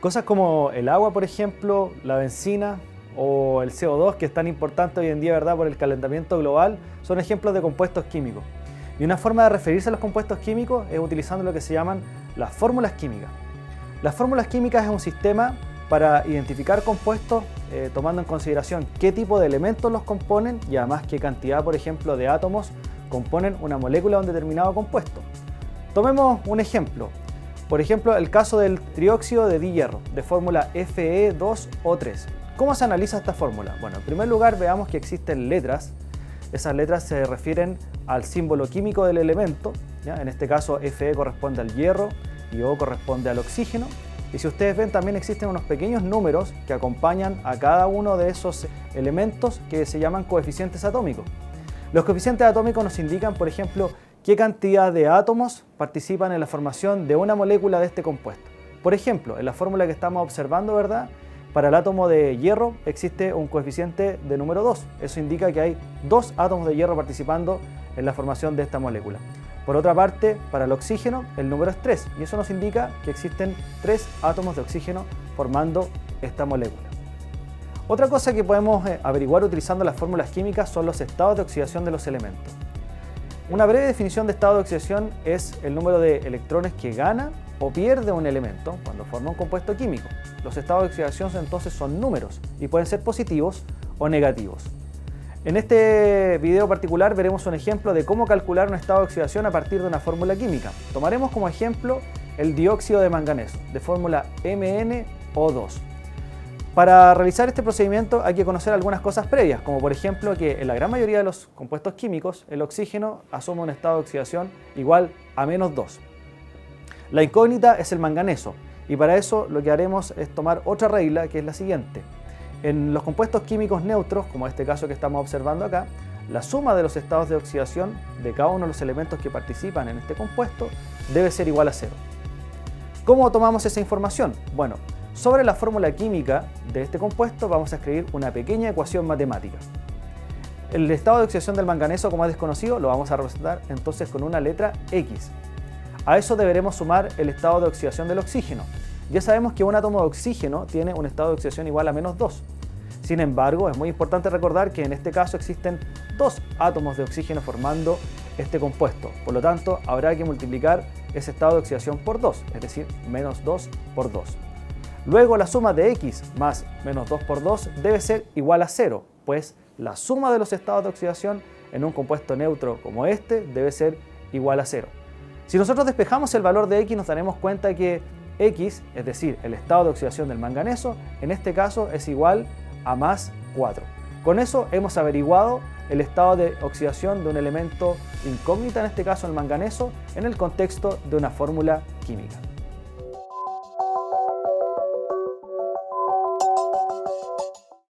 Cosas como el agua, por ejemplo, la benzina o el CO2, que es tan importante hoy en día, ¿verdad?, por el calentamiento global, son ejemplos de compuestos químicos. Y una forma de referirse a los compuestos químicos es utilizando lo que se llaman las fórmulas químicas. Las fórmulas químicas es un sistema para identificar compuestos tomando en consideración qué tipo de elementos los componen y además qué cantidad, por ejemplo, de átomos componen una molécula de un determinado compuesto. Tomemos un ejemplo. Por ejemplo, el caso del trióxido de dihierro, de fórmula Fe2O3. ¿Cómo se analiza esta fórmula? Bueno, en primer lugar veamos que existen letras. Esas letras se refieren al símbolo químico del elemento, ¿ya? En este caso Fe corresponde al hierro y O corresponde al oxígeno. Y si ustedes ven, también existen unos pequeños números que acompañan a cada uno de esos elementos que se llaman coeficientes atómicos. Los coeficientes atómicos nos indican, por ejemplo, qué cantidad de átomos participan en la formación de una molécula de este compuesto. Por ejemplo, en la fórmula que estamos observando, ¿verdad?, para el átomo de hierro existe un coeficiente de número 2. Eso indica que hay 2 átomos de hierro participando en la formación de esta molécula. Por otra parte, para el oxígeno el número es 3 y eso nos indica que existen 3 átomos de oxígeno formando esta molécula. Otra cosa que podemos averiguar utilizando las fórmulas químicas son los estados de oxidación de los elementos. Una breve definición de estado de oxidación es el número de electrones que gana o pierde un elemento cuando forma un compuesto químico. Los estados de oxidación entonces son números y pueden ser positivos o negativos. En este video particular veremos un ejemplo de cómo calcular un estado de oxidación a partir de una fórmula química. Tomaremos como ejemplo el dióxido de manganeso, de fórmula MnO2. Para realizar este procedimiento hay que conocer algunas cosas previas, como por ejemplo que en la gran mayoría de los compuestos químicos el oxígeno asume un estado de oxidación igual a -2. La incógnita es el manganeso y para eso lo que haremos es tomar otra regla, que es la siguiente. En los compuestos químicos neutros, como este caso que estamos observando acá, la suma de los estados de oxidación de cada uno de los elementos que participan en este compuesto debe ser igual a 0. ¿Cómo tomamos esa información? Bueno, sobre la fórmula química de este compuesto vamos a escribir una pequeña ecuación matemática. El estado de oxidación del manganeso, como es desconocido, lo vamos a representar entonces con una letra X. A eso deberemos sumar el estado de oxidación del oxígeno. Ya sabemos que un átomo de oxígeno tiene un estado de oxidación igual a -2. Sin embargo, es muy importante recordar que en este caso existen 2 átomos de oxígeno formando este compuesto. Por lo tanto, habrá que multiplicar ese estado de oxidación por 2, es decir, -2 por 2. Luego la suma de X más -2 por 2 debe ser igual a 0, pues la suma de los estados de oxidación en un compuesto neutro como este debe ser igual a 0. Si nosotros despejamos el valor de X nos daremos cuenta que X, es decir, el estado de oxidación del manganeso, en este caso es igual a +4. Con eso hemos averiguado el estado de oxidación de un elemento incógnita, en este caso el manganeso, en el contexto de una fórmula química.